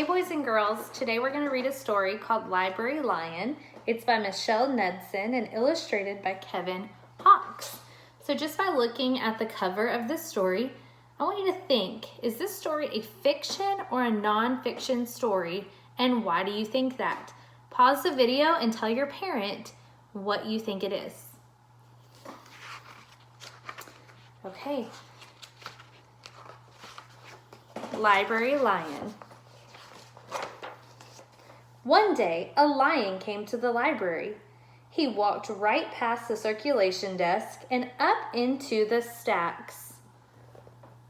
Hey boys and girls, today we're going to read a story called Library Lion. It's by Michelle Nedson and illustrated by Kevin Hawks. So just by looking at the cover of this story, I want you to think, is this story a fiction or a non-fiction story, and why do you think that? Pause the video and tell your parent what you think it is. Okay. Library Lion. One day, a lion came to the library. He walked right past the circulation desk and up into the stacks.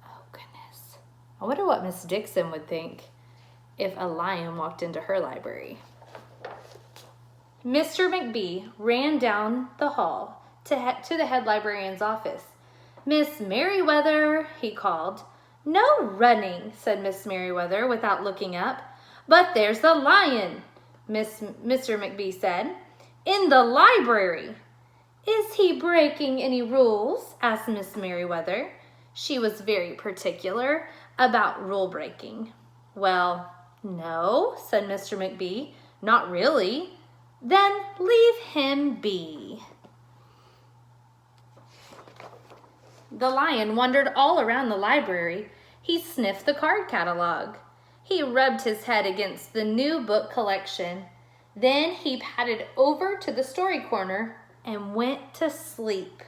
Oh, goodness. I wonder what Miss Dixon would think if a lion walked into her library. Mr. McBee ran down the hall to the head librarian's office. "Miss Merriweather," he called. "No running," said Miss Merriweather without looking up. "But there's the lion," Mr. McBee said. "In the library." "Is he breaking any rules?" asked Miss Merriweather. She was very particular about rule breaking. "Well, no," said Mr. McBee. "Not really." "Then leave him be." The lion wandered all around the library. He sniffed the card catalog. He rubbed his head against the new book collection. Then he padded over to the story corner and went to sleep.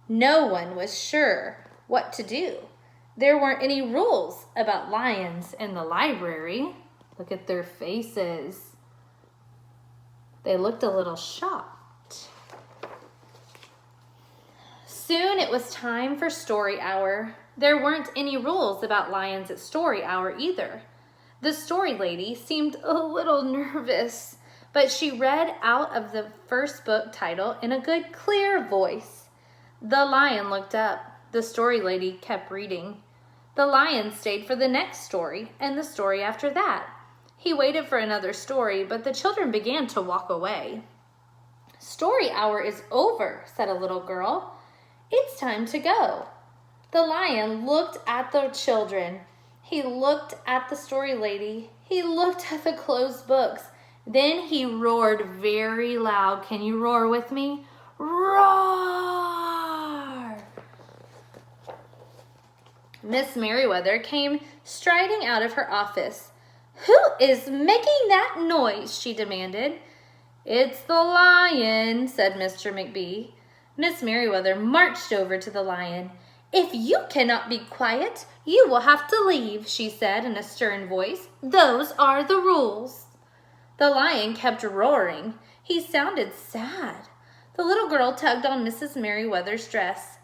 No one was sure what to do. There weren't any rules about lions in the library. Look at their faces. They looked a little shocked. Soon it was time for story hour. There weren't any rules about lions at story hour either. The story lady seemed a little nervous, but she read out of the first book title in a good, clear voice. The lion looked up. The story lady kept reading. The lion stayed for the next story and the story after that. He waited for another story, but the children began to walk away. "Story hour is over," said a little girl. "It's time to go." The lion looked at the children. He looked at the story lady. He looked at the closed books. Then he roared very loud. Can you roar with me? Roar! Miss Merriweather came striding out of her office. "Who is making that noise?" she demanded. "It's the lion," said Mr. McBee. Miss Merriweather marched over to the lion. "If you cannot be quiet, you will have to leave," she said in a stern voice. "Those are the rules." The lion kept roaring. He sounded sad. The little girl tugged on Mrs. Merriweather's dress.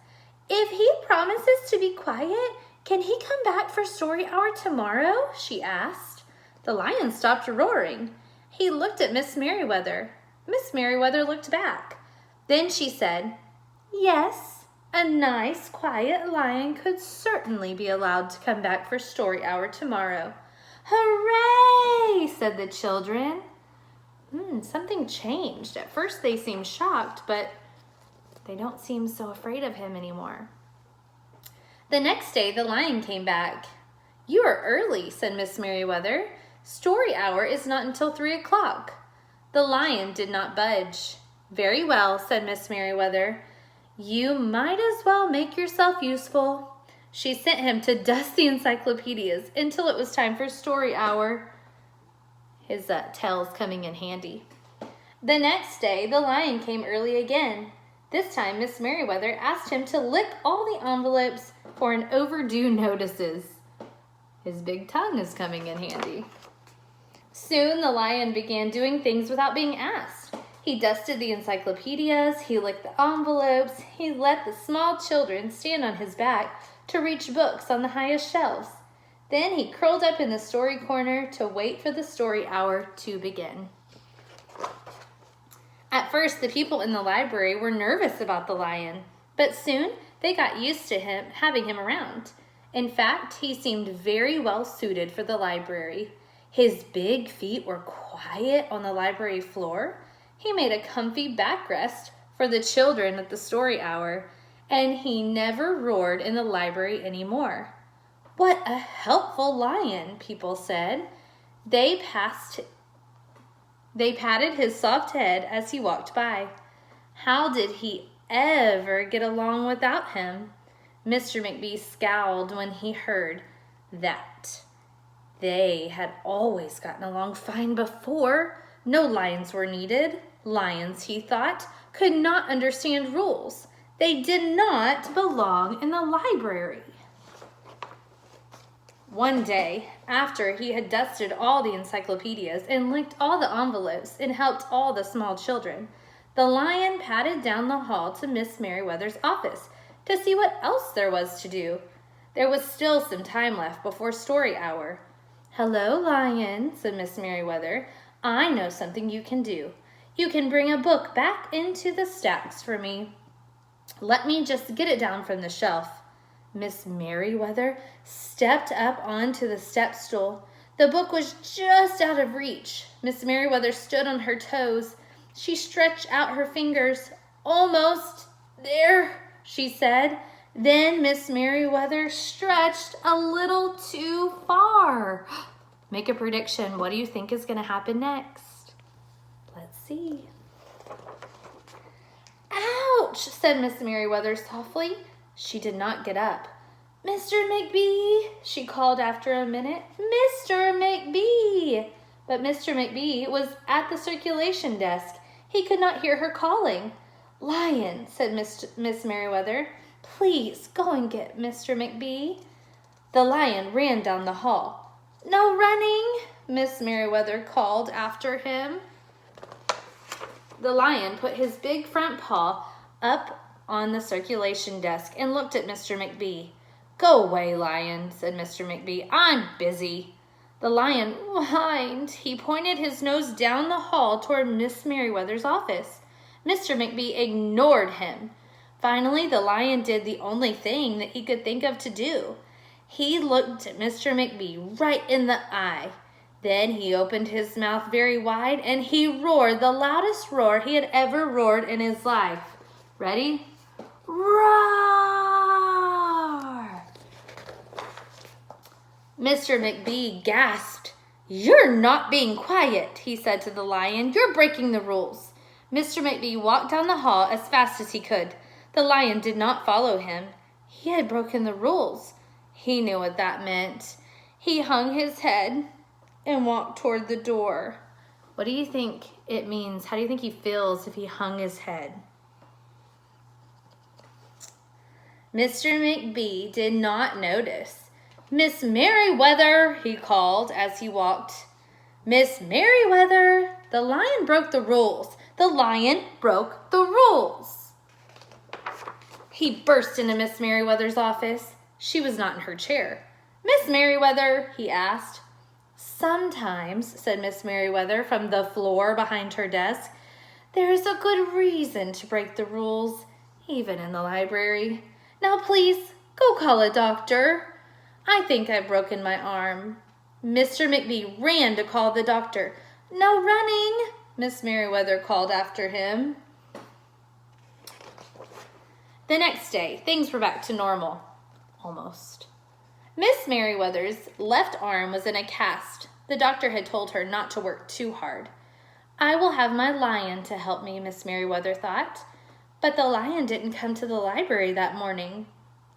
"If he promises to be quiet, can he come back for story hour tomorrow?" she asked. The lion stopped roaring. He looked at Miss Merriweather. Miss Merriweather looked back. Then she said, "Yes, a nice, quiet lion could certainly be allowed to come back for story hour tomorrow." "Hooray!" said the children. Something changed. At first they seemed shocked, but they don't seem so afraid of him anymore. The next day, the lion came back. "You are early," said Miss Merriweather. "Story hour is not until 3 o'clock." The lion did not budge. "Very well," said Miss Merriweather. "You might as well make yourself useful." She sent him to dust the encyclopedias until it was time for story hour. His tail's coming in handy. The next day, the lion came early again. This time, Miss Merriweather asked him to lick all the envelopes for an overdue notices. His big tongue is coming in handy. Soon, the lion began doing things without being asked. He dusted the encyclopedias, he licked the envelopes, he let the small children stand on his back to reach books on the highest shelves. Then he curled up in the story corner to wait for the story hour to begin. At first, the people in the library were nervous about the lion, but soon they got used to having him around. In fact, he seemed very well suited for the library. His big feet were quiet on the library floor. He made a comfy backrest for the children at the story hour, and he never roared in the library anymore. "What a helpful lion," people said. They patted his soft head as he walked by. How did he ever get along without him? Mr. McBee scowled when he heard that. They had always gotten along fine before. No lions were needed. Lions, he thought, could not understand rules. They did not belong in the library. One day, after he had dusted all the encyclopedias and licked all the envelopes and helped all the small children, the lion padded down the hall to Miss Merriweather's office to see what else there was to do. There was still some time left before story hour. "Hello, Lion," said Miss Merriweather. "I know something you can do. You can bring a book back into the stacks for me. Let me just get it down from the shelf." Miss Merriweather stepped up onto the step stool. The book was just out of reach. Miss Merriweather stood on her toes. She stretched out her fingers. "Almost there," she said. Then Miss Merriweather stretched a little too far. Make a prediction. What do you think is going to happen next? Let's see. "Ouch," said Miss Merriweather softly. She did not get up. "Mr. McBee," she called after a minute. "Mr. McBee." But Mr. McBee was at the circulation desk. He could not hear her calling. "Lion," said Miss Merriweather, "please go and get Mr. McBee." The lion ran down the hall. "No running," Miss Merriweather called after him. The lion put his big front paw up on the circulation desk and looked at Mr. McBee. "Go away, Lion," said Mr. McBee. "I'm busy." The lion whined. He pointed his nose down the hall toward Miss Merriweather's office. Mr. McBee ignored him. Finally, the lion did the only thing that he could think of to do. He looked at Mr. McBee right in the eye. Then he opened his mouth very wide and he roared the loudest roar he had ever roared in his life. Ready? Roar! Mr. McBee gasped. "You're not being quiet," he said to the lion. "You're breaking the rules." Mr. McBee walked down the hall as fast as he could. The lion did not follow him. He had broken the rules. He knew what that meant. He hung his head and walked toward the door. What do you think it means? How do you think he feels if he hung his head? Mr. McBee did not notice. "Miss Merriweather," he called as he walked. "Miss Merriweather." The lion broke the rules. The lion broke the rules. He burst into Miss Merriweather's office. She was not in her chair. "Miss Merriweather," he asked. "Sometimes," said Miss Merriweather from the floor behind her desk, "there is a good reason to break the rules, even in the library. Now please, go call a doctor. I think I've broken my arm." Mr. McBee ran to call the doctor. "No running," Miss Merriweather called after him. The next day, things were back to normal. Almost. Miss Merriweather's left arm was in a cast. The doctor had told her not to work too hard. "I will have my lion to help me," Miss Merriweather thought. But the lion didn't come to the library that morning.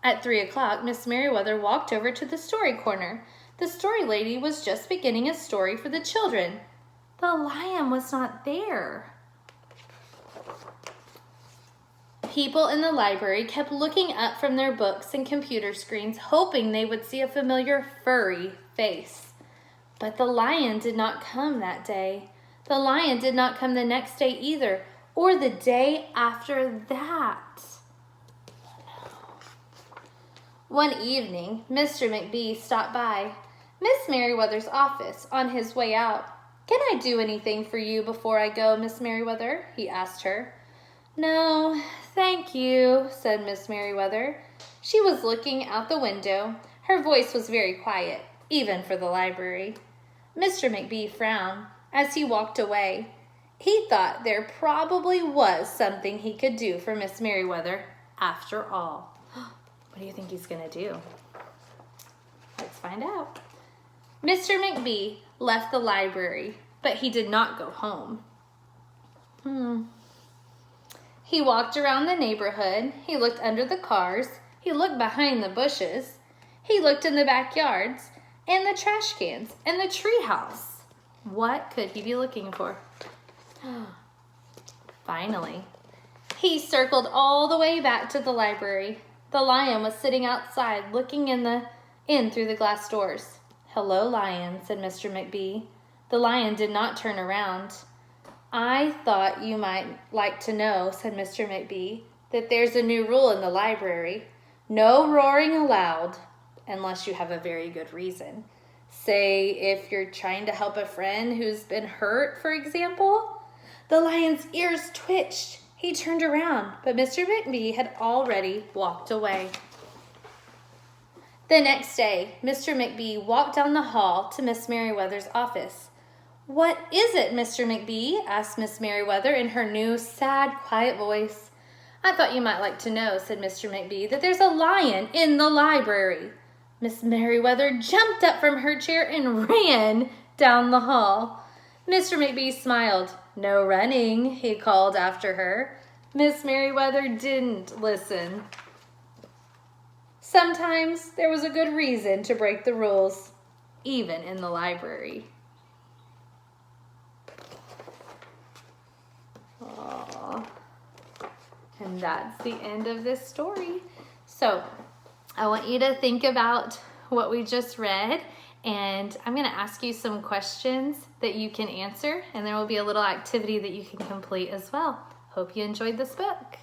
At 3 o'clock, Miss Merriweather walked over to the story corner. The story lady was just beginning a story for the children. The lion was not there. People in the library kept looking up from their books and computer screens, hoping they would see a familiar furry face. But the lion did not come that day. The lion did not come the next day either, or the day after that. One evening, Mr. McBee stopped by Miss Merriweather's office on his way out. "Can I do anything for you before I go, Miss Merriweather?" he asked her. "No, thank you," said Miss Merriweather. She was looking out the window. Her voice was very quiet, even for the library. Mr. McBee frowned as he walked away. He thought there probably was something he could do for Miss Merriweather after all. What do you think he's going to do? Let's find out. Mr. McBee left the library, but he did not go home. He walked around the neighborhood. He looked under the cars. He looked behind the bushes. He looked in the backyards and the trash cans and the treehouse. What could he be looking for? Finally, he circled all the way back to the library. The lion was sitting outside looking in through the glass doors. "Hello, Lion," said Mr. McBee. The lion did not turn around. "I thought you might like to know," said Mr. McBee, "that there's a new rule in the library. No roaring aloud unless you have a very good reason. Say if you're trying to help a friend who's been hurt, for example." The lion's ears twitched. He turned around, but Mr. McBee had already walked away. The next day, Mr. McBee walked down the hall to Miss Merriweather's office. "What is it, Mr. McBee?" asked Miss Merriweather in her new, sad, quiet voice. "I thought you might like to know," said Mr. McBee, "that there's a lion in the library." Miss Merriweather jumped up from her chair and ran down the hall. Mr. McBee smiled. "No running," he called after her. Miss Merriweather didn't listen. Sometimes there was a good reason to break the rules, even in the library. Aww. And that's the end of this story. So I want you to think about what we just read, and I'm going to ask you some questions that you can answer, and there will be a little activity that you can complete as well. Hope you enjoyed this book.